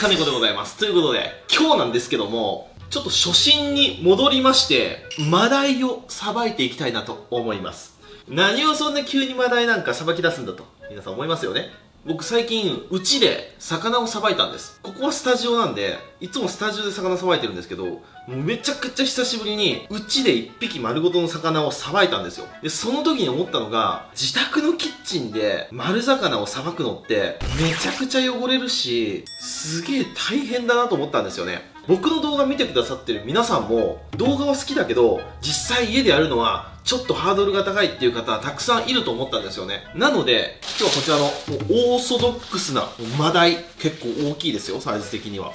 金子でございます。ということで、今日なんですけども、ちょっと初心に戻りまして、マダイをさばいていきたいなと思います。何をそんな急にマダイなんかさばき出すんだと、皆さん思いますよね。僕最近、うちで魚をさばいたんです。ここはスタジオなんで、いつもスタジオで魚さばいてるんですけど、もうめちゃくちゃ久しぶりに、うちで一匹丸ごとの魚をさばいたんですよ。で、その時に思ったのが、自宅のキッチンで丸魚をさばくのって、めちゃくちゃ汚れるし、すげえ大変だなと思ったんですよね。僕の動画見てくださってる皆さんも、動画は好きだけど、実際家でやるのは、ちょっとハードルが高いっていう方はたくさんいると思ったんですよね。なので、今日はこちらのオーソドックスなマダイ、結構大きいですよ、サイズ的には。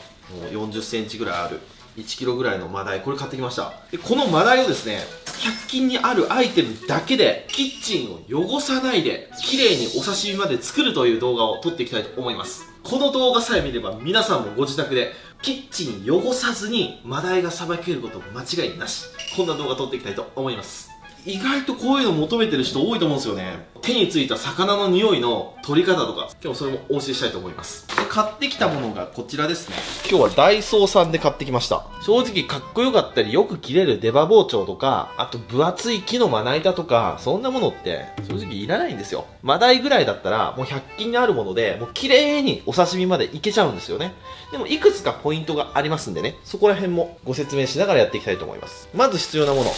もう40センチぐらいある。1キロぐらいのマダイ、これ買ってきました。で、このマダイをですね、100均にあるアイテムだけで、キッチンを汚さないで、綺麗にお刺身まで作るという動画を撮っていきたいと思います。この動画さえ見れば皆さんもご自宅で、キッチン汚さずにマダイがさばけること間違いなし。こんな動画撮っていきたいと思います。意外とこういうの求めてる人多いと思うんですよね。手についた魚の匂いの取り方とか、今日それもお教えしたいと思います。で、買ってきたものがこちらですね。今日はダイソーさんで買ってきました。正直かっこよかったりよく切れる出刃包丁とか、あと分厚い木のまな板とか、そんなものって正直いらないんですよ。マダイぐらいだったらもう100均にあるもので、もう綺麗にお刺身までいけちゃうんですよね。でもいくつかポイントがありますんでね、そこら辺もご説明しながらやっていきたいと思います。まず必要なもの。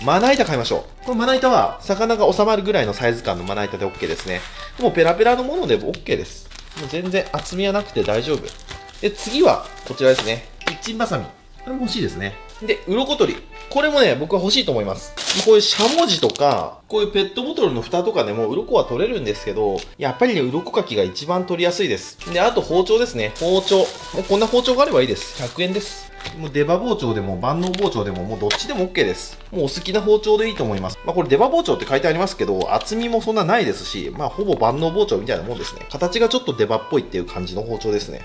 まな板買いましょう。このまな板は、魚が収まるぐらいのサイズ感のまな板で OK ですね。もうペラペラのものでも OK です。もう全然厚みはなくて大丈夫。で、次は、こちらですね。キッチンバサミ。これも欲しいですね。で、鱗取り。これもね、僕は欲しいと思います。こういうしゃもじとか、こういうペットボトルの蓋とかでも鱗は取れるんですけど、やっぱりね、鱗かきが一番取りやすいです。で、あと包丁ですね。包丁。もうこんな包丁があればいいです。100円です。もう出刃包丁でも万能包丁でももうどっちでも OK です。もうお好きな包丁でいいと思います。これ出刃包丁って書いてありますけど、厚みもそんなないですし、ほぼ万能包丁みたいなもんですね。形がちょっと出刃っぽいっていう感じの包丁ですね。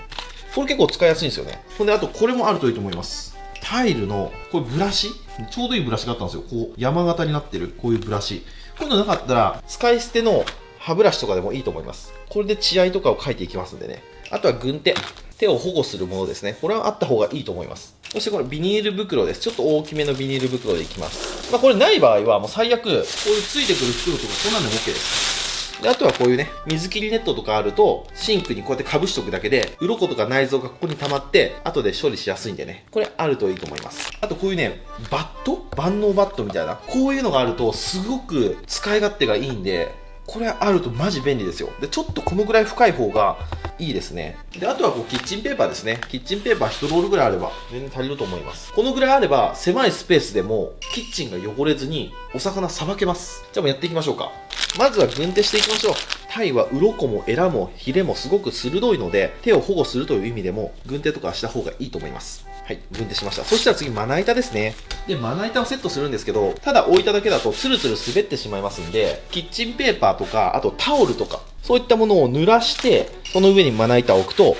これ結構使いやすいんですよね。ほんで、あとこれもあるといいと思います。タイルの、これブラシちょうどいいブラシがあったんですよ。こう、山形になってる、こういうブラシ。こういうのなかったら、使い捨ての歯ブラシとかでもいいと思います。これで血合いとかを描いていきますんでね。あとは軍手。手を保護するものですね。これはあった方がいいと思います。そしてこれビニール袋です。ちょっと大きめのビニール袋でいきます。これない場合はもう最悪、こういうついてくる袋とかこんなんでも OK です。で、あとはこういうね、水切りネットとかあると、シンクにこうやってかぶしとくだけで、鱗とか内臓がここに溜まって、後で処理しやすいんでね。これあるといいと思います。あとこういうね、バット万能バットみたいな。こういうのがあると、すごく使い勝手がいいんで、これあるとマジ便利ですよ。で、ちょっとこのぐらい深い方がいいですね。で、あとはこうキッチンペーパーですね。キッチンペーパー1ロールぐらいあれば全然足りると思います。このぐらいあれば狭いスペースでもキッチンが汚れずにお魚さばけます。じゃあもうやっていきましょうか。まずは軍手していきましょう。タイは鱗もエラもヒレもすごく鋭いので手を保護するという意味でも軍手とかした方がいいと思います。はい、軍手しました。そしたら次、まな板ですね。で、まな板をセットするんですけど、ただ置いただけだとツルツル滑ってしまいますんで、キッチンペーパーとか、あとタオルとか、そういったものを濡らして、その上にまな板を置くと、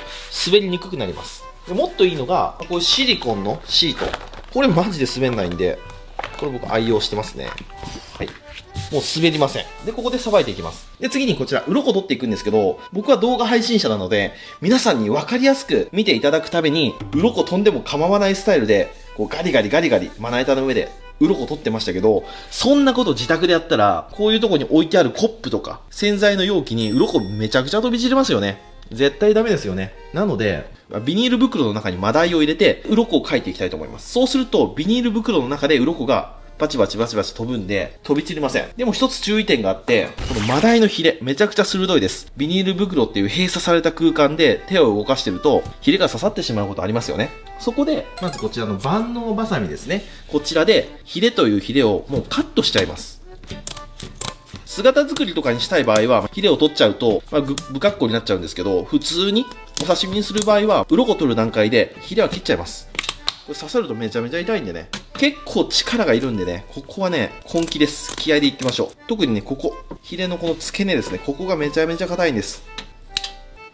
滑りにくくなります。でもっといいのが、こういうシリコンのシート。これマジで滑んないんで、これ僕愛用してますね。はい。もう滑りません。で、ここでさばいていきます。で、次にこちら、鱗取っていくんですけど、僕は動画配信者なので、皆さんに分かりやすく見ていただくために、鱗飛んでも構わないスタイルで、こうガリガリガリガリ、まな板の上で、鱗取ってましたけど、そんなこと自宅でやったら、こういうとこに置いてあるコップとか、洗剤の容器に鱗めちゃくちゃ飛び散りますよね。絶対ダメですよね。なので、ビニール袋の中にマダイを入れて、鱗を描いていきたいと思います。そうすると、ビニール袋の中で鱗がバチバチバチバチ飛ぶんで、飛び散りません。でも一つ注意点があって、このマダイのヒレ、めちゃくちゃ鋭いです。ビニール袋っていう閉鎖された空間で手を動かしてると、ヒレが刺さってしまうことありますよね。そこで、まずこちらの万能バサミですね。こちらで、ヒレというヒレをもうカットしちゃいます。姿作りとかにしたい場合は、ヒレを取っちゃうと、不格好になっちゃうんですけど、普通にお刺身にする場合は、鱗取る段階でヒレは切っちゃいます。これ刺さるとめちゃめちゃ痛いんでね。結構力がいるんでね、ここはね、本気です。気合でいってみましょう。特にね、ここ、ヒレのこの付け根ですね。ここがめちゃめちゃ硬いんです。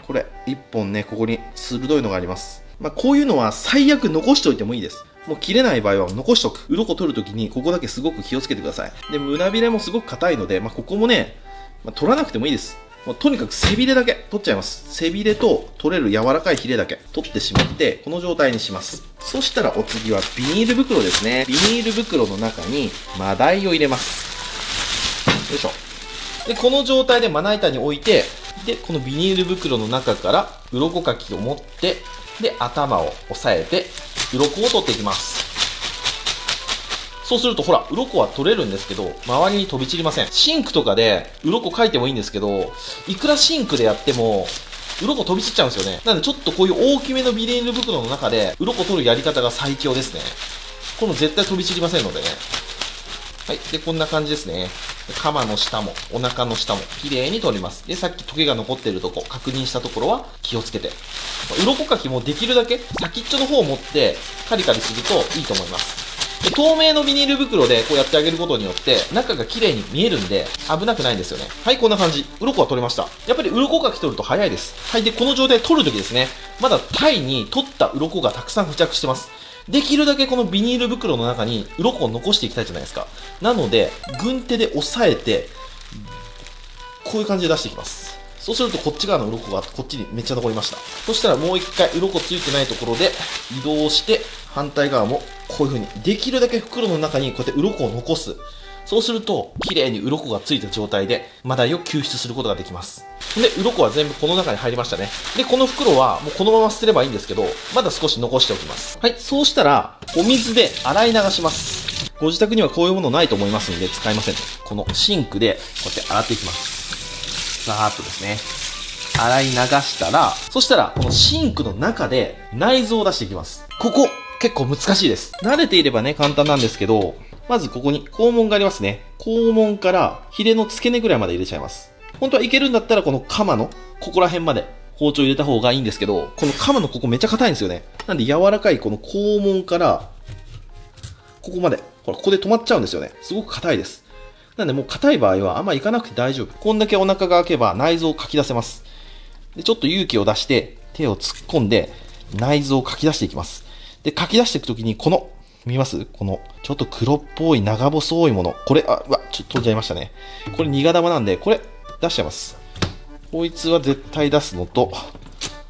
これ、一本ね、ここに鋭いのがあります。こういうのは最悪残しておいてもいいです。もう切れない場合は残しとく。鱗取るときにここだけすごく気をつけてください。で、胸びれもすごく硬いので、ここもね、取らなくてもいいです。もうとにかく背びれだけ取っちゃいます。背びれと取れる柔らかいヒレだけ取ってしまって、この状態にします。そしたらお次はビニール袋ですね。ビニール袋の中にマダイを入れます。よいしょ。で、この状態でまな板に置いて、で、このビニール袋の中から鱗かきを持って、で、頭を押さえて、鱗を取っていきます。そうするとほら、鱗は取れるんですけど、周りに飛び散りません。シンクとかで鱗描いてもいいんですけど、いくらシンクでやっても、鱗飛び散っちゃうんですよね。なのでちょっとこういう大きめのビニール袋の中で、鱗取るやり方が最強ですね。この絶対飛び散りませんのでね。はい。で、こんな感じですね。カマの下も、お腹の下も、綺麗に取ります。で、さっきトゲが残っているとこ、確認したところは気をつけて。鱗かきもできるだけ先っちょの方を持ってカリカリするといいと思います。で、透明のビニール袋でこうやってあげることによって中が綺麗に見えるんで危なくないんですよね。はい、こんな感じ。鱗は取れました。やっぱり鱗かき取ると早いです。はい、で、この状態で取るときですね、まだタイに取った鱗がたくさん付着してます。できるだけこのビニール袋の中に鱗を残していきたいじゃないですか。なので、軍手で押さえて、こういう感じで出していきます。そうするとこっち側の鱗がこっちにめっちゃ残りました。そしたらもう一回鱗ついてないところで移動して反対側もこういう風にできるだけ袋の中にこうやって鱗を残す。そうすると綺麗に鱗がついた状態でマダイを救出することができます。で、鱗は全部この中に入りましたね。で、この袋はもうこのまま捨てればいいんですけど、まだ少し残しておきます。はい、そうしたらお水で洗い流します。ご自宅にはこういうものないと思いますので使いませんね。このシンクでこうやって洗っていきます。さーっとですね。洗い流したら、そしたら、このシンクの中で内臓を出していきます。ここ、結構難しいです。慣れていればね、簡単なんですけど、まずここに肛門がありますね。肛門からヒレの付け根ぐらいまで入れちゃいます。本当はいけるんだったら、このカマのここら辺まで包丁入れた方がいいんですけど、このカマのここめっちゃ硬いんですよね。なんで柔らかいこの肛門から、ここまで、ほら、ここで止まっちゃうんですよね。すごく硬いです。なんでもう硬い場合はあんまいかなくて大丈夫。こんだけお腹が開けば内臓をかき出せます。で、ちょっと勇気を出して手を突っ込んで内臓をかき出していきます。で、かき出していくときにこの、見ますこのちょっと黒っぽい長細いもの。これ、うわ、ちょっと飛んじゃいましたね。これ苦玉なんで、これ出しちゃいます。こいつは絶対出すのと、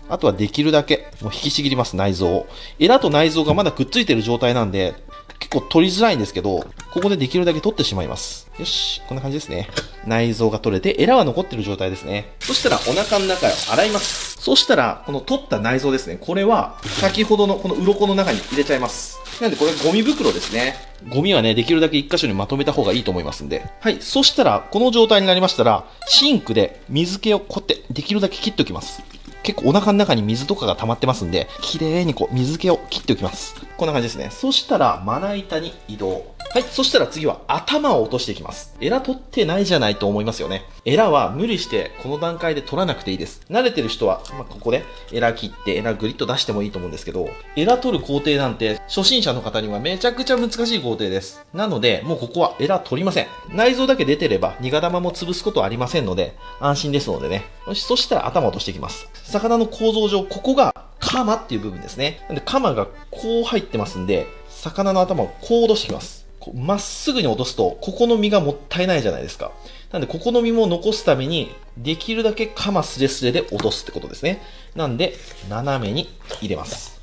あとはできるだけもう引きちぎります、内臓を。エラと内臓がまだくっついてる状態なんで、結構取りづらいんですけど、ここでできるだけ取ってしまいます。よし、こんな感じですね。内臓が取れて、エラは残ってる状態ですね。そしたらお腹の中を洗います。そしたら、この取った内臓ですね。これは、先ほどのこの鱗の中に入れちゃいます。なんでこれゴミ袋ですね。ゴミはね、できるだけ一箇所にまとめた方がいいと思いますんで。はい、そしたら、この状態になりましたら、シンクで水気をこうやってできるだけ切っておきます。結構お腹の中に水とかが溜まってますんで、綺麗にこう水気を切っておきます。こんな感じですね。そしたら、まな板に移動。はい。そしたら次は頭を落としていきます。エラ取ってないじゃないと思いますよね。エラは無理してこの段階で取らなくていいです。慣れてる人は、ここでエラ切ってエラグリッと出してもいいと思うんですけど、エラ取る工程なんて初心者の方にはめちゃくちゃ難しい工程です。なので、もうここはエラ取りません。内臓だけ出てれば苦玉も潰すことはありませんので、安心ですのでね。よし、そしたら頭を落としていきます。魚の構造上、ここがカマっていう部分ですね。なんでカマがこう入ってますんで、魚の頭をこう落としていきます。まっすぐに落とすと、ここの身がもったいないじゃないですか。なんで、ここの身も残すために、できるだけカマスレスレで落とすってことですね。なんで、斜めに入れます。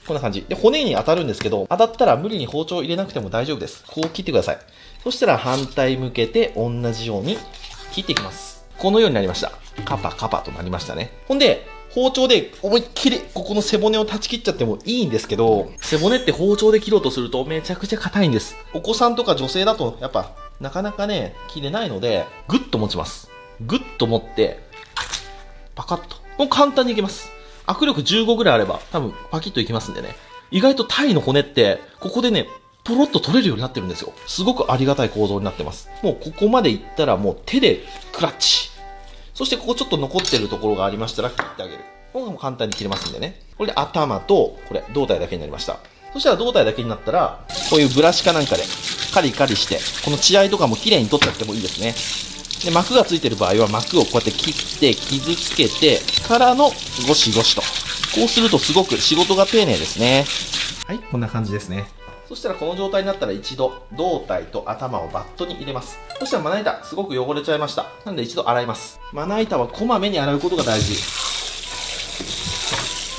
こんな感じ。で、骨に当たるんですけど、当たったら無理に包丁入れなくても大丈夫です。こう切ってください。そしたら反対向けて同じように切っていきます。このようになりました。カパカパとなりましたね。ほんで、包丁で思いっきりここの背骨を断ち切っちゃってもいいんですけど、背骨って包丁で切ろうとするとめちゃくちゃ硬いんです。お子さんとか女性だとやっぱなかなかね、切れないので、グッと持ちます。グッと持って、パカッと。もう簡単にいけます。握力15ぐらいあれば多分パキッといきますんでね。意外とタイの骨って、ここでね、ポロッと取れるようになってるんですよ。すごくありがたい構造になってます。もうここまでいったらもう手でクラッチ。そしてここちょっと残ってるところがありましたら切ってあげる。これも簡単に切れますんでね。これで頭と、これ胴体だけになりました。そしたら胴体だけになったら、こういうブラシかなんかでカリカリして、この血合いとかも綺麗に取っちゃってもいいですね。で、膜がついてる場合は膜をこうやって切って傷つけてからのゴシゴシと。こうするとすごく仕事が丁寧ですね。はい、こんな感じですね。そしたらこの状態になったら一度胴体と頭をバットに入れます。そしたらまな板すごく汚れちゃいました。なんで一度洗います。まな板はこまめに洗うことが大事。は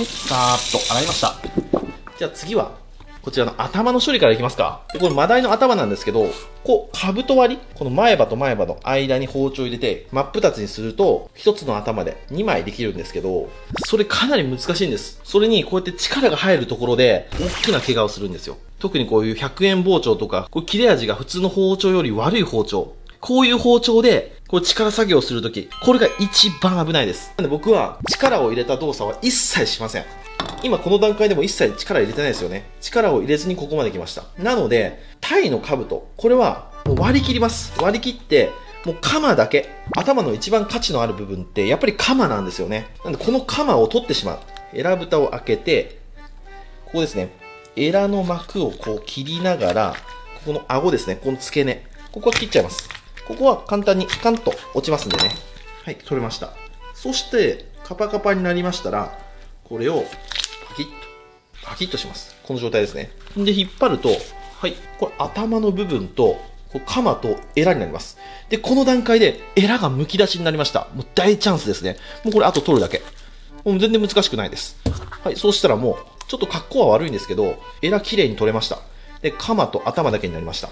い、さーっと洗いました。じゃあ次はこちらの頭の処理からいきますか。でこれマダイの頭なんですけど、こう兜割り、この前歯と前歯の間に包丁を入れて真っ二つにすると一つの頭で2枚できるんですけど、それかなり難しいんです。それにこうやって力が入るところで大きな怪我をするんですよ。特にこういう100円包丁とか、こう切れ味が普通の包丁より悪い包丁、こういう包丁でこう力作業をするとき、これが一番危ないです。なので僕は力を入れた動作は一切しません。今この段階でも一切力入れてないですよね。力を入れずにここまで来ました。なので、タイの兜、これはもう割り切ります。割り切って、もうカマだけ。頭の一番価値のある部分ってやっぱりカマなんですよね。なんでこのカマを取ってしまう。エラ蓋を開けて、ここですね。エラの膜をこう切りながら、ここの顎ですね。この付け根。ここは切っちゃいます。ここは簡単にカンと落ちますんでね。はい、取れました。そして、カパカパになりましたら、これをパキッとします。この状態ですね。で、引っ張ると、はい、これ頭の部分と、こうカマとエラになります。で、この段階でエラが剥き出しになりました。もう大チャンスですね。もうこれあと取るだけ。もう全然難しくないです。はい、そうしたらもう、ちょっと格好は悪いんですけど、エラ綺麗に取れました。で、カマと頭だけになりました。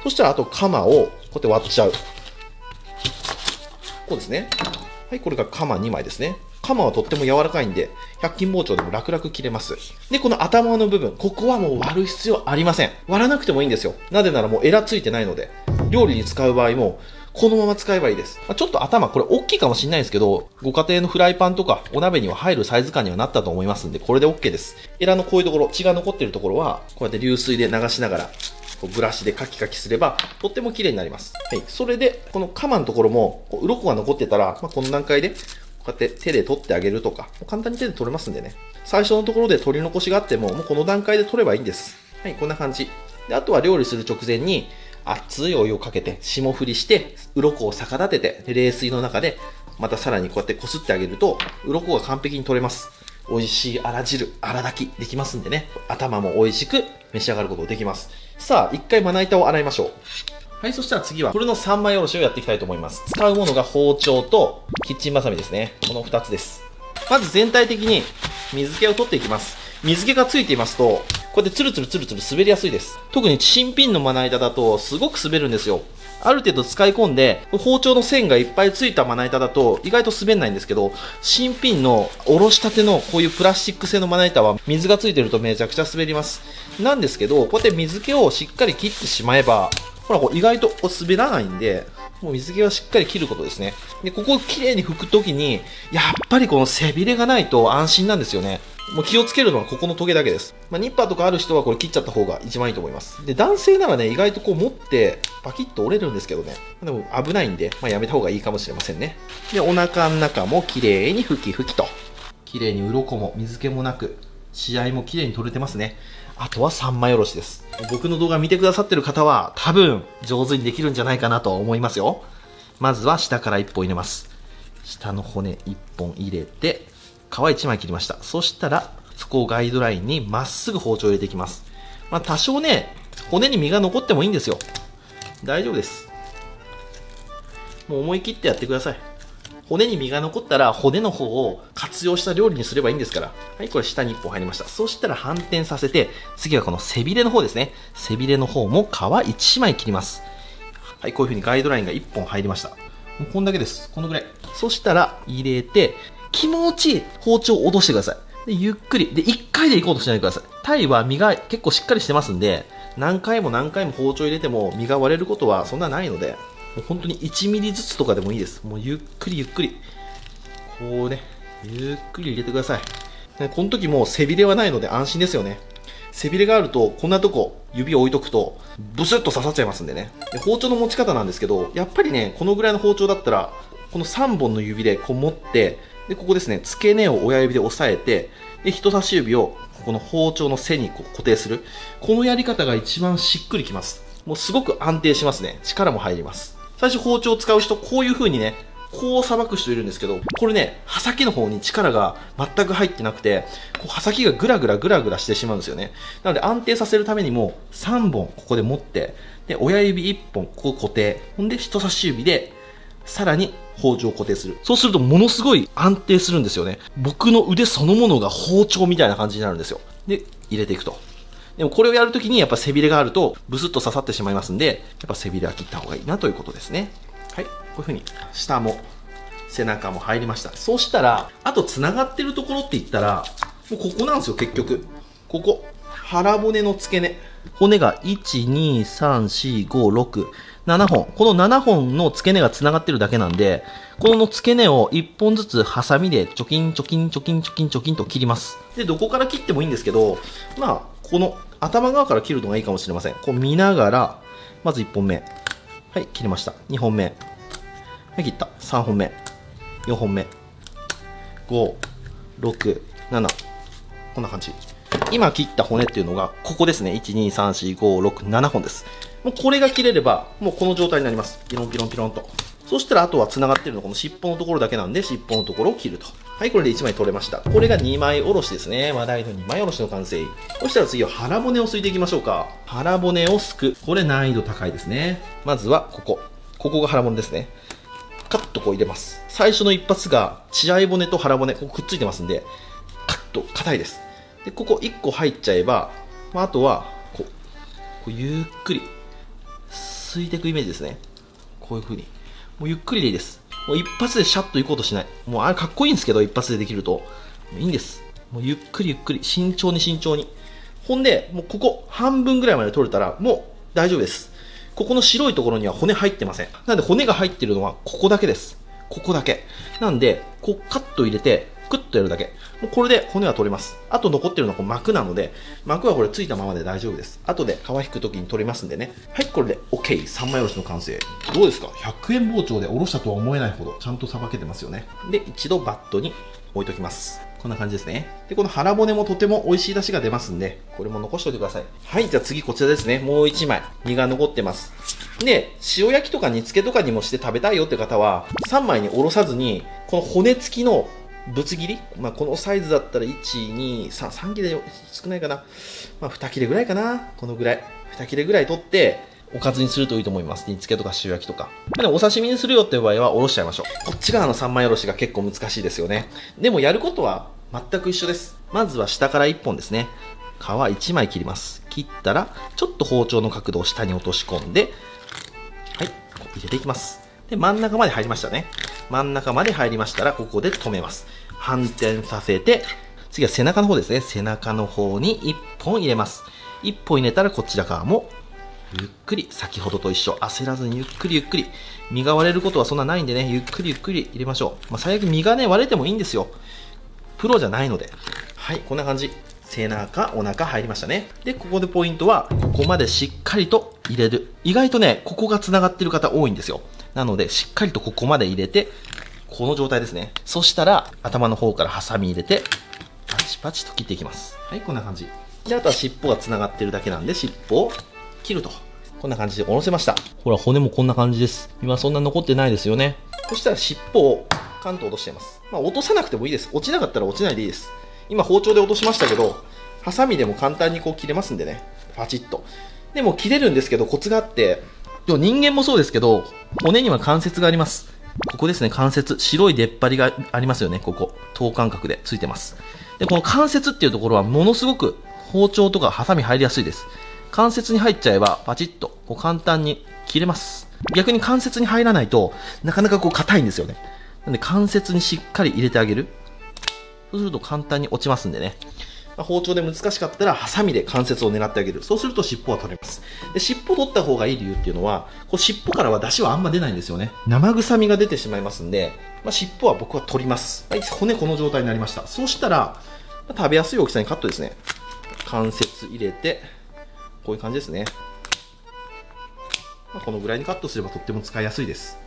そしたらあとカマをこうやって割っちゃう。こうですね。はい、これがカマ2枚ですね。カマはとっても柔らかいんで、100均包丁でも楽々切れます。で、この頭の部分、ここはもう割る必要ありません。割らなくてもいいんですよ。なぜならもうエラついてないので、料理に使う場合も、このまま使えばいいです。ちょっと頭、これ大きいかもしれないですけど、ご家庭のフライパンとかお鍋には入るサイズ感にはなったと思いますんで、これで OK です。エラのこういうところ、血が残っているところは、こうやって流水で流しながら、ブラシでカキカキすれば、とっても綺麗になります。はい。それで、このカマのところも、鱗が残ってたら、この段階で、こうやって手で取ってあげるとか、簡単に手で取れますんでね。最初のところで取り残しがあっても、もうこの段階で取ればいいんです。はい、こんな感じ。で、あとは料理する直前に、熱いお湯をかけて、霜降りして、鱗を逆立てて、冷水の中で、またさらにこうやってこすってあげると、鱗が完璧に取れます。美味しいあら汁、あら炊きできますんでね。頭も美味しく召し上がることができます。さあ、一回まな板を洗いましょう。はい、そしたら次は、これの3枚おろしをやっていきたいと思います。使うものが包丁とキッチンバサミですね。この2つです。まず全体的に水気を取っていきます。水気がついていますと、こうやってツルツルツルツル滑りやすいです。特に新品のまな板だとすごく滑るんですよ。ある程度使い込んで、包丁の線がいっぱいついたまな板だと意外と滑んないんですけど、新品のおろしたてのこういうプラスチック製のまな板は水がついてるとめちゃくちゃ滑ります。なんですけど、こうやって水気をしっかり切ってしまえば、ほら、こう意外と滑らないんで、もう水気はしっかり切ることですね。で、ここをきれいに拭くときに、やっぱりこの背びれがないと安心なんですよね。もう気をつけるのはここのトゲだけです。ニッパーとかある人はこれ切っちゃった方が一番いいと思います。で、男性ならね、意外とこう持ってパキッと折れるんですけどね。でも危ないんで、やめた方がいいかもしれませんね。で、お腹の中もきれいに拭き拭きと。きれいに鱗も水気もなく、血合いもきれいに取れてますね。あとは3枚おろしです。僕の動画見てくださってる方は多分上手にできるんじゃないかなと思いますよ。まずは下から1本入れます。下の骨1本入れて、皮1枚切りました。そしたら、そこをガイドラインにまっすぐ包丁を入れていきます。多少ね、骨に身が残ってもいいんですよ。大丈夫です。もう思い切ってやってください。骨に身が残ったら骨の方を活用した料理にすればいいんですから。はい、これ下に1本入りました。そしたら反転させて、次はこの背びれの方ですね。背びれの方も皮1枚切ります。はい、こういう風にガイドラインが1本入りました。もうこんだけです。このぐらい。そしたら入れて、気持ちいい包丁を落としてください。で、ゆっくり。で、1回でいこうとしないでください。タイは身が結構しっかりしてますんで、何回も何回も包丁入れても身が割れることはそんなないので、もう本当に1ミリずつとかでもいいです。もうゆっくりゆっくり。こうね、ゆっくり入れてください。この時も背びれはないので安心ですよね。背びれがあると、こんなとこ指を置いとくと、ブスッと刺さっちゃいますんでね。で、包丁の持ち方なんですけど、やっぱりね、このぐらいの包丁だったら、この3本の指でこう持って、で、ここですね、付け根を親指で押さえて、で、人差し指をこの包丁の背にこう固定する。このやり方が一番しっくりきます。もうすごく安定しますね。力も入ります。最初包丁を使う人、こういう風にね、こうさばく人いるんですけど、これね、刃先の方に力が全く入ってなくて、こう刃先がグラグラしてしまうんですよね。なので安定させるためにも3本ここで持って、で、親指1本ここ固定。ほんで人差し指でさらに包丁を固定する。そうするとものすごい安定するんですよね。僕の腕そのものが包丁みたいな感じになるんですよ。で、入れていくと。でもこれをやるときにやっぱ背びれがあるとブスッと刺さってしまいますんで、やっぱ背びれは切った方がいいなということですね。はい。こういう風に下も背中も入りました。そうしたら、あと繋がってるところって言ったら、もうここなんですよ、結局。ここ。腹骨の付け根。骨が1、2、3、4、5、6、7本。この7本の付け根が繋がってるだけなんで、この付け根を1本ずつハサミでチョキンチョキンチョキンチョキンチョキンと切ります。で、どこから切ってもいいんですけど、まあ、この頭側から切るのがいいかもしれません。こう見ながら、まず1本目。はい、切りました。2本目。はい、切った。3本目。4本目。5、6、7。こんな感じ。今切った骨っていうのが、ここですね。1、2、3、4、5、6、7本です。もうこれが切れれば、もうこの状態になります。ピロンピロンピロンと。そしたらあとは繋がってるのこの尻尾のところだけなんで、尻尾のところを切ると。はい、これで1枚取れました。これが2枚おろしですね。マダイの2枚おろしの完成。そしたら次は腹骨をすいていきましょうか。腹骨をすく。これ難易度高いですね。まずはここ。ここが腹骨ですね。カッとこう入れます。最初の一発が血合い骨と腹骨、ここくっついてますんで、カッと硬いです。で、ここ1個入っちゃえば、あとはこうゆっくりすいていくイメージですね。こういう風に。もうゆっくりでいいです。もう一発でシャッと行こうとしない。もうあれかっこいいんですけど、一発でできると。いいんです。もうゆっくりゆっくり、慎重に慎重に。ほんで、もうここ半分ぐらいまで取れたら、もう大丈夫です。ここの白いところには骨入ってません。なんで骨が入ってるのはここだけです。ここだけ。なんで、こうカッと入れて、クッとやるだけ。もうこれで骨は取れます。あと残ってるのはこう膜なので、膜はこれついたままで大丈夫です。後で皮引くときに取れますんでね。はい、これで OK。3枚おろしの完成。どうですか ?100 円包丁でおろしたとは思えないほど、ちゃんとさばけてますよね。で、一度バットに置いときます。こんな感じですね。で、この腹骨もとても美味しい出汁が出ますんで、これも残しておいてください。はい、じゃあ次こちらですね。もう1枚。身が残ってます。で、塩焼きとか煮付けとかにもして食べたいよって方は、3枚におろさずに、この骨付きのぶつ切り、このサイズだったら1、2、3、3切れ少ないかな。2切れぐらいかな。このぐらい。2切れぐらい取って、おかずにするといいと思います。煮付けとか塩焼きとか。でもお刺身にするよっていう場合はおろしちゃいましょう。こっち側の3枚おろしが結構難しいですよね。でもやることは全く一緒です。まずは下から1本ですね。皮1枚切ります。切ったら、ちょっと包丁の角度を下に落とし込んで、はい、こう入れていきます。で、真ん中まで入りましたね。真ん中まで入りましたら、ここで止めます。反転させて、次は背中の方ですね。背中の方に1本入れます。1本入れたらこちら側も、ゆっくり、先ほどと一緒、焦らずにゆっくりゆっくり。身が割れることはそんなないんでね、ゆっくりゆっくり入れましょう。最悪身がね、割れてもいいんですよ。プロじゃないので。はい、こんな感じ。背中、お腹入りましたね。で、ここでポイントは、ここまでしっかりと入れる。意外とね、ここが繋がってる方多いんですよ。なので、しっかりとここまで入れて、この状態ですね。そしたら、頭の方からハサミ入れて、パチパチと切っていきます。はい、こんな感じ。で、あとは尻尾が繋がってるだけなんで、尻尾を切ると。こんな感じでおろせました。ほら、骨もこんな感じです。今そんな残ってないですよね。そしたら尻尾をカンと落としています。落とさなくてもいいです。落ちなかったら落ちないでいいです。今包丁で落としましたけど、ハサミでも簡単にこう切れますんでね。パチッと。でも切れるんですけどコツがあって、人間もそうですけど、骨には関節があります。ここですね、関節。白い出っ張りがありますよね、ここ。等間隔でついてます。で、この関節っていうところはものすごく包丁とかハサミ入りやすいです。関節に入っちゃえば、パチッとこう簡単に切れます。逆に関節に入らないとなかなかこう硬いんですよね。なんで関節にしっかり入れてあげる。そうすると簡単に落ちますんでね。包丁で難しかったらハサミで関節を狙ってあげる。そうすると尻尾は取れます。で、尻尾取った方がいい理由っていうのは、こう尻尾からは出汁はあんま出ないんですよね。生臭みが出てしまいますんで、尻尾は僕は取ります。はい、骨この状態になりました。そうしたら、食べやすい大きさにカットですね。関節入れて、こういう感じですね。このぐらいにカットすればとっても使いやすいです。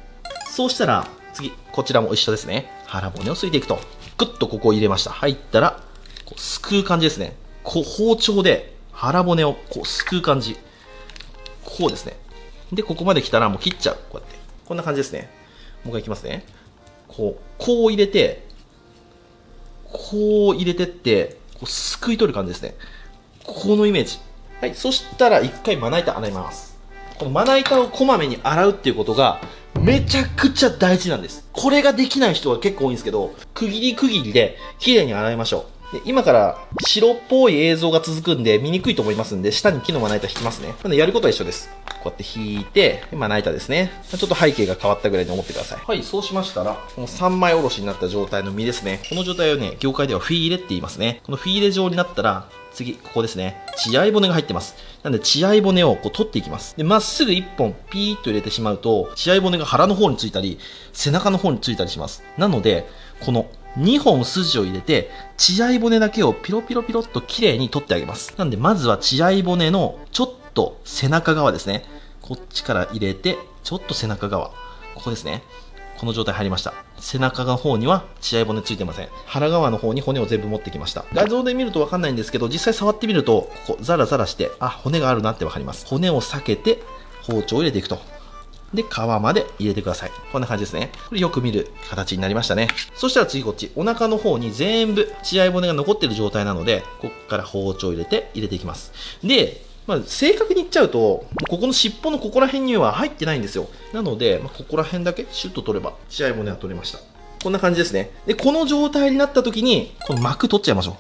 そうしたら、次、こちらも一緒ですね。腹骨をすいていくと。グッとここを入れました。入ったら、こうすくう感じですね。こう包丁で腹骨をこうすくう感じ。こうですね。で、ここまで来たらもう切っちゃう。こうやって。こんな感じですね。もう一回いきますね。こう入れて、こう入れてって、こうすくい取る感じですね。このイメージ。はい、そしたら一回まな板洗います。このまな板をこまめに洗うっていうことがめちゃくちゃ大事なんです。これができない人が結構多いんですけど、区切り区切りで綺麗に洗いましょう。で今から白っぽい映像が続くんで見にくいと思いますんで、下に木のまな板引きますね。なのでやることは一緒です。こうやって引いて、まな板ですね。ちょっと背景が変わったぐらいに思ってください。はい、そうしましたら、この3枚おろしになった状態の身ですね。この状態をね、業界ではフィーレって言いますね。このフィーレ状になったら、次、ここですね。血合い骨が入ってます。なんで、血合い骨をこう取っていきます。で、まっすぐ1本ピーッと入れてしまうと、血合い骨が腹の方についたり、背中の方についたりします。なので、この2本筋を入れて、血合い骨だけをピロピロピロっと綺麗に取ってあげます。なんで、まずは血合い骨のちょっと背中側ですね。こっちから入れて、ちょっと背中側。ここですね。この状態入りました。背中の方には血合い骨ついてません。腹側の方に骨を全部持ってきました。画像で見るとわかんないんですけど、実際触ってみると、ここザラザラして、あ、骨があるなってわかります。骨を避けて包丁を入れていくと。で、皮まで入れてください。こんな感じですね。これよく見る形になりましたね。そしたら次こっち、お腹の方に全部血合い骨が残ってる状態なので、ここから包丁を入れていきます。で、正確に言っちゃうと、ここの尻尾のここら辺には入ってないんですよ。なので、ここら辺だけシュッと取れば、血合い骨は取れました。こんな感じですね。で、この状態になった時に、この膜取っちゃいましょう。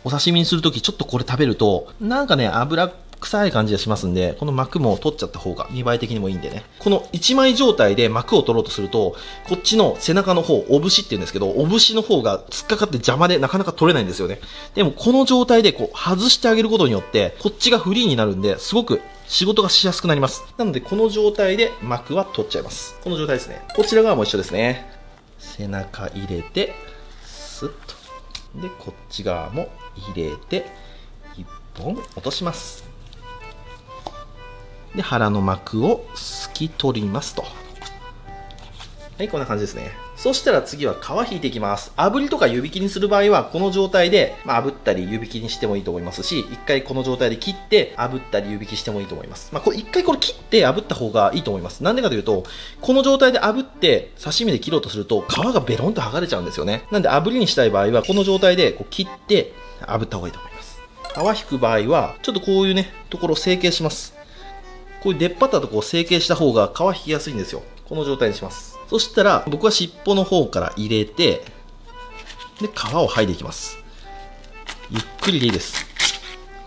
お刺身にするときちょっとこれ食べると、なんかね、油臭い感じがしますんで、この膜も取っちゃった方が見栄え的にもいいんでね。この1枚状態で膜を取ろうとすると、こっちの背中の方、お節って言うんですけど、お節の方が突っかかって邪魔でなかなか取れないんですよね。でもこの状態でこう外してあげることによって、こっちがフリーになるんで、すごく仕事がしやすくなります。なのでこの状態で膜は取っちゃいます。この状態ですね。こちら側も一緒ですね。背中入れて、スッと。で、こっち側も入れて、1本落とします。で、腹の膜をすき取りますと。はい、こんな感じですね。そしたら次は皮引いていきます。炙りとか湯引きにする場合は、この状態で、炙ったり湯引きにしてもいいと思いますし、一回この状態で切って、炙ったり湯引きしてもいいと思います。これ一回これ切って炙った方がいいと思います。なんでかというと、この状態で炙って刺身で切ろうとすると、皮がベロンと剥がれちゃうんですよね。なんで炙りにしたい場合は、この状態でこう切って炙った方がいいと思います。皮引く場合は、ちょっとこういうね、ところを成形します。こういう出っ張ったところを成形した方が皮引きやすいんですよ。この状態にします。そしたら、僕は尻尾の方から入れて、で、皮を剥いでいきます。ゆっくりでいいです。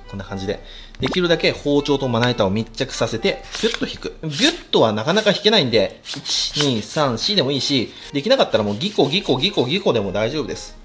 こんな感じで。できるだけ包丁とまな板を密着させて、ビュッと引く。ビュッとはなかなか引けないんで、1、2、3、4でもいいし、できなかったらもうギコギコギコギコでも大丈夫です。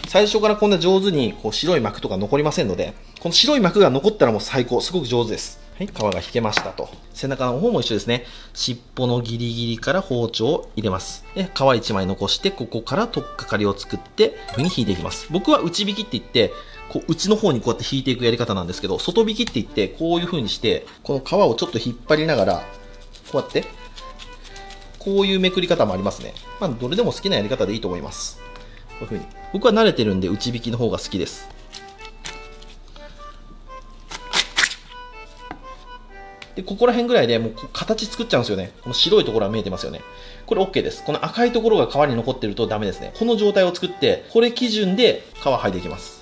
最初からこんな上手にこう白い膜とか残りませんので、この白い膜が残ったらもう最高。すごく上手です。はい、皮が引けましたと。背中の方も一緒ですね。尻尾のギリギリから包丁を入れます。で、皮1枚残して、ここから取っかかりを作って、こういう風に引いていきます。僕は内引きって言って、こう内の方にこうやって引いていくやり方なんですけど、外引きって言って、こういう風にして、この皮をちょっと引っ張りながら、こうやって、こういうめくり方もありますね。どれでも好きなやり方でいいと思います。こういう風に。僕は慣れてるんで、内引きの方が好きです。で、ここら辺ぐらいでもう形作っちゃうんですよね。この白いところは見えてますよね。これ OK です。この赤いところが皮に残ってるとダメですね。この状態を作って、これ基準で皮剥いでいきます。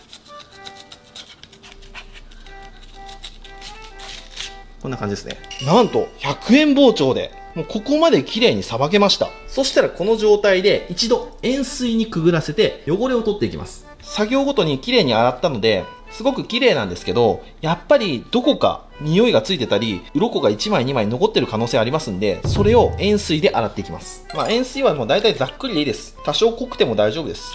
こんな感じですね。なんと、100円包丁で、もうここまで綺麗にさばけました。そしたらこの状態で一度塩水にくぐらせて汚れを取っていきます。作業ごとに綺麗に洗ったので、すごく綺麗なんですけど、やっぱりどこか匂いがついてたり、鱗が1枚2枚残ってる可能性ありますんで、それを塩水で洗っていきます。塩水はもう大体ざっくりでいいです。多少濃くても大丈夫です。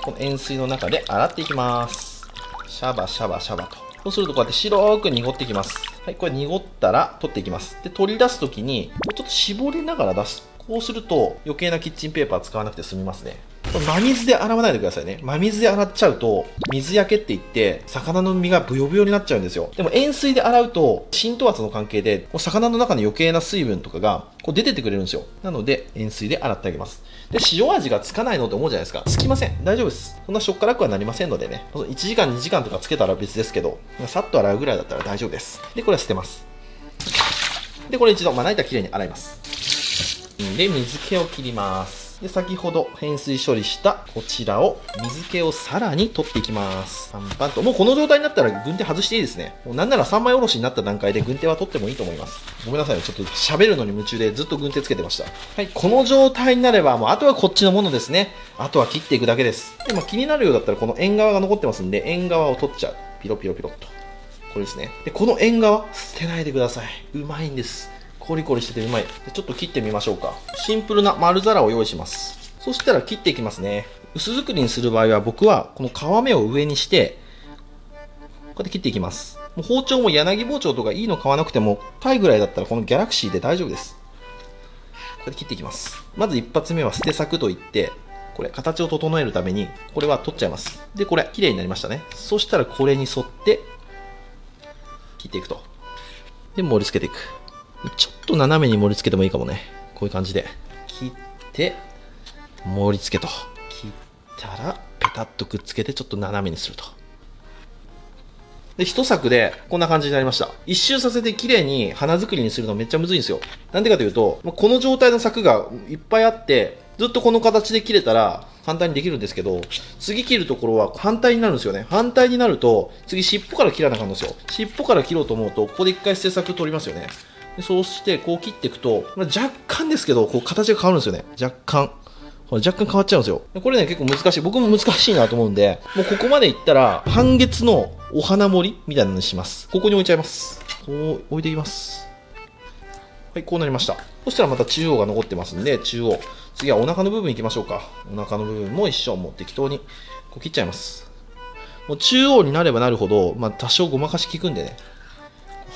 この塩水の中で洗っていきます。シャバシャバシャバと。そうするとこうやって白く濁ってきます。はい、これ濁ったら取っていきます。で、取り出すときに、ちょっと絞りながら出す。こうすると余計なキッチンペーパー使わなくて済みますね。真水で洗わないでくださいね。真水で洗っちゃうと、水焼けって言って、魚の身がブヨブヨになっちゃうんですよ。でも塩水で洗うと、浸透圧の関係で、魚の中の余計な水分とかがこう出てってくれるんですよ。なので、塩水で洗ってあげます。で、塩味がつかないのって思うじゃないですか。つきません。大丈夫です。そんなしょっからくはなりませんのでね。1時間2時間とかつけたら別ですけど、さっと洗うぐらいだったら大丈夫です。で、これは捨てます。で、これ一度まな板きれいに洗います。で、水気を切ります。で、先ほど変水処理したこちらを、水気をさらに取っていきます。パンパンと。もうこの状態になったら軍手外していいですね。もうなんなら3枚おろしになった段階で軍手は取ってもいいと思います。ごめんなさいね。ちょっと喋るのに夢中でずっと軍手つけてました。はい、この状態になれば、もうあとはこっちのものですね。あとは切っていくだけです。で、気になるようだったらこの縁側が残ってますんで、縁側を取っちゃう。ピロピロピロっと。これですね。で、この縁側、捨てないでください。うまいんです。コリコリしててうまい。で、ちょっと切ってみましょうか。シンプルな丸皿を用意します。そしたら切っていきますね。薄作りにする場合は僕はこの皮目を上にして、こうやって切っていきます。もう包丁も柳包丁とかいいの買わなくても、タイぐらいだったらこのギャラクシーで大丈夫です。こうやって切っていきます。まず一発目は捨て作といって、これ形を整えるために、これは取っちゃいます。で、これ綺麗になりましたね。そしたらこれに沿って切っていくと。で、盛り付けていく。ちょっと斜めに盛り付けてもいいかもね。こういう感じで。切って、盛り付けと。切ったら、ペタッとくっつけて、ちょっと斜めにすると。で、一作で、こんな感じになりました。一周させて綺麗に花作りにするのめっちゃむずいんですよ。なんでかというと、この状態の作がいっぱいあって、ずっとこの形で切れたら、簡単にできるんですけど、次切るところは反対になるんですよね。反対になると、次尻尾から切らなあかんのですよ。尻尾から切ろうと思うと、ここで一回捨て作取りますよね。でそうして、こう切っていくと、若干ですけど、こう形が変わるんですよね。若干。若干変わっちゃうんですよ。これね、結構難しい。僕も難しいなと思うんで、もうここまでいったら、半月のお花盛りみたいなのにします。ここに置いちゃいます。こう置いていきます。はい、こうなりました。そしたらまた中央が残ってますんで、中央。次はお腹の部分行きましょうか。お腹の部分も一緒。もう適当にこう切っちゃいます。もう中央になればなるほど、多少ごまかし効くんでね。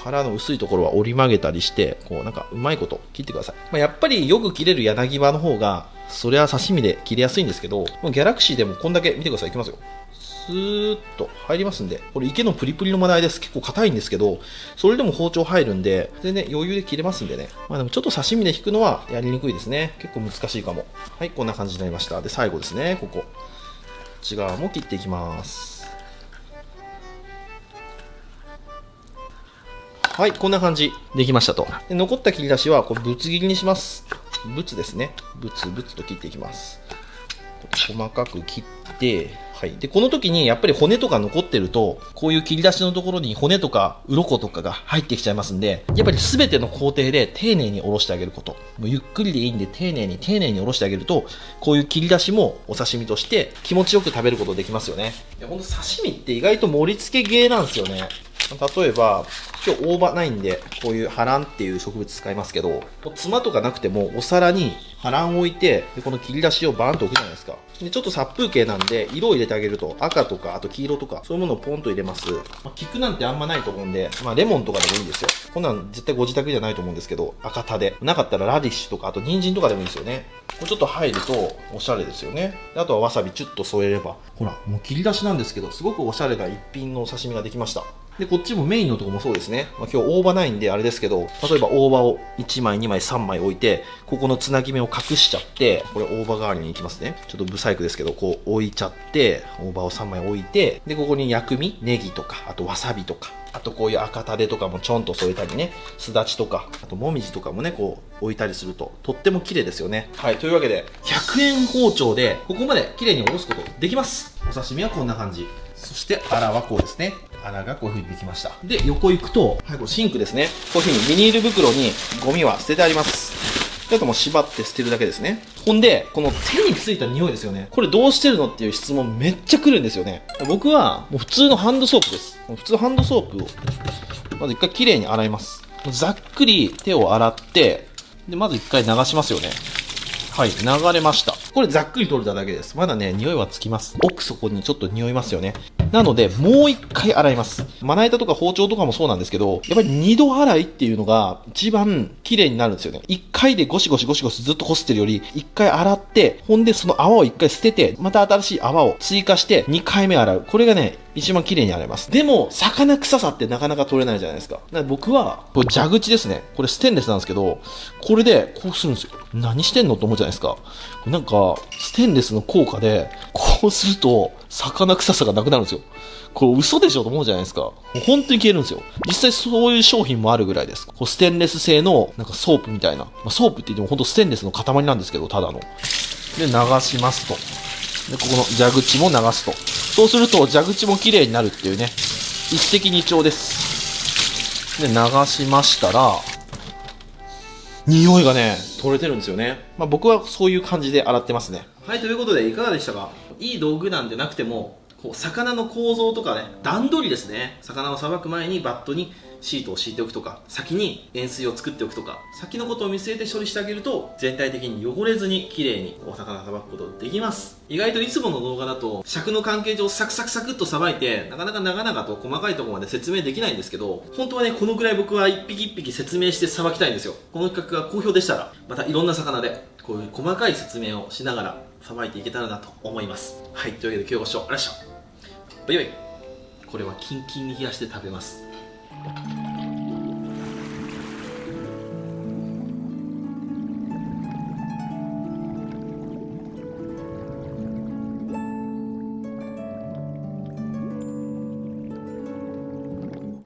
腹の薄いところは折り曲げたりして、こうなんかうまいこと切ってください。やっぱりよく切れる柳刃の方が、それは刺身で切れやすいんですけど、もうギャラクシーでもこんだけ見てください。いきますよ。スーッと入りますんで、これ池のプリプリのマダイです。結構硬いんですけど、それでも包丁入るんで、全然余裕で切れますんでね。でもちょっと刺身で引くのはやりにくいですね。結構難しいかも。はい、こんな感じになりました。で、最後ですね、ここ。こっち側も切っていきます。はい、こんな感じ。できましたと。で残った切り出しは、これ、ぶつ切りにします。ぶつですね。ぶつぶつと切っていきます。細かく切って、はい。で、この時にやっぱり骨とか残ってると、こういう切り出しのところに骨とか鱗とかが入ってきちゃいますんで、やっぱり全ての工程で丁寧におろしてあげること。もうゆっくりでいいんで丁寧におろしてあげると、こういう切り出しもお刺身として気持ちよく食べることできますよね。いや、ほんと刺身って意外と盛り付け芸なんですよね。例えば、今日大葉ないんで、こういうハランっていう植物使いますけど、つまとかなくてもお皿にハランを置いて、でこの切り出しをバーンと置くじゃないですか。でちょっと殺風景なんで、色を入れてあげると、赤とか、あと黄色とか、そういうものをポンと入れます。菊なんてあんまないと思うんで、レモンとかでもいいんですよ。こんなん絶対ご自宅じゃないと思うんですけど、赤タで。なかったらラディッシュとか、あと人参とかでもいいですよね。これちょっと入ると、おしゃれですよね。あとはわさびチュッと添えれば、ほら、もう切り出しなんですけど、すごくおしゃれな一品のお刺身ができました。で、こっちもメインのとこもそうですね。今日大葉ないんであれですけど、例えば大葉を1枚、2枚、3枚置いて、ここのつなぎ目を隠しちゃって、これ大葉代わりにいきますね。ちょっとブサイクですけど、こう置いちゃって、大葉を3枚置いて、で、ここに薬味、ネギとか、あとわさびとか、あとこういう赤タレとかもちょんと添えたりね、すだちとか、あともみじとかもね、こう置いたりすると、とっても綺麗ですよね。はい、というわけで、100円包丁で、ここまで綺麗におろすことできます。お刺身はこんな感じ。そして、アラはこうですね。アラがこういう風にできました。で、横行くと、はい、これシンクですね。こういう風にビニール袋にゴミは捨ててあります。あともう縛って捨てるだけですね。ほんで、この手についた匂いですよね。これどうしてるのっていう質問めっちゃ来るんですよね。僕はもう普通のハンドソープです。普通のハンドソープを、まず一回きれいに洗います。ざっくり手を洗って、で、まず一回流しますよね。はい、流れました。これざっくり取れただけです。まだね、匂いはつきます。奥底にちょっと匂いますよね。なので、もう一回洗います。まな板とか包丁とかもそうなんですけど、やっぱり二度洗いっていうのが一番綺麗になるんですよね。一回でゴシゴシずっとこすってるより、一回洗って、ほんでその泡を一回捨てて、また新しい泡を追加して二回目洗う。これがね、一番綺麗に洗えます。でも、魚臭さってなかなか取れないじゃないですか。だから僕は、これ蛇口ですね。これステンレスなんですけど、これでこうするんですよ。何してんのと思うじゃないですか。なんか、ステンレスの効果で、こうすると、魚臭さがなくなるんですよ。これ嘘でしょと思うじゃないですか。本当に消えるんですよ。実際そういう商品もあるぐらいです。こうステンレス製のなんかソープみたいな。ソープって言っても本当ステンレスの塊なんですけど、ただの。で流しますと。でここの蛇口も流すと。そうすると蛇口もきれいになるっていうね、一石二鳥です。で流しましたら匂いがね取れてるんですよね。僕はそういう感じで洗ってますね。はい、ということでいかがでしたか。いい道具なんでなくてもこう魚の構造とかね、段取りですね。魚をさばく前にバットにシートを敷いておくとか、先に塩水を作っておくとか、先のことを見据えて処理してあげると全体的に汚れずに綺麗にお魚をさばくことができます。意外といつもの動画だと尺の関係上サクサクサクっとさばいて、なかなか長々と細かいところまで説明できないんですけど、本当はねこのぐらい僕は一匹一匹説明してさばきたいんですよ。この企画が好評でしたらまたいろんな魚でこういう細かい説明をしながらさばいていけたらなと思います。はい、というわけで今日ご視聴ありがとうございました。バイバイ。これはキンキンに冷やして食べます。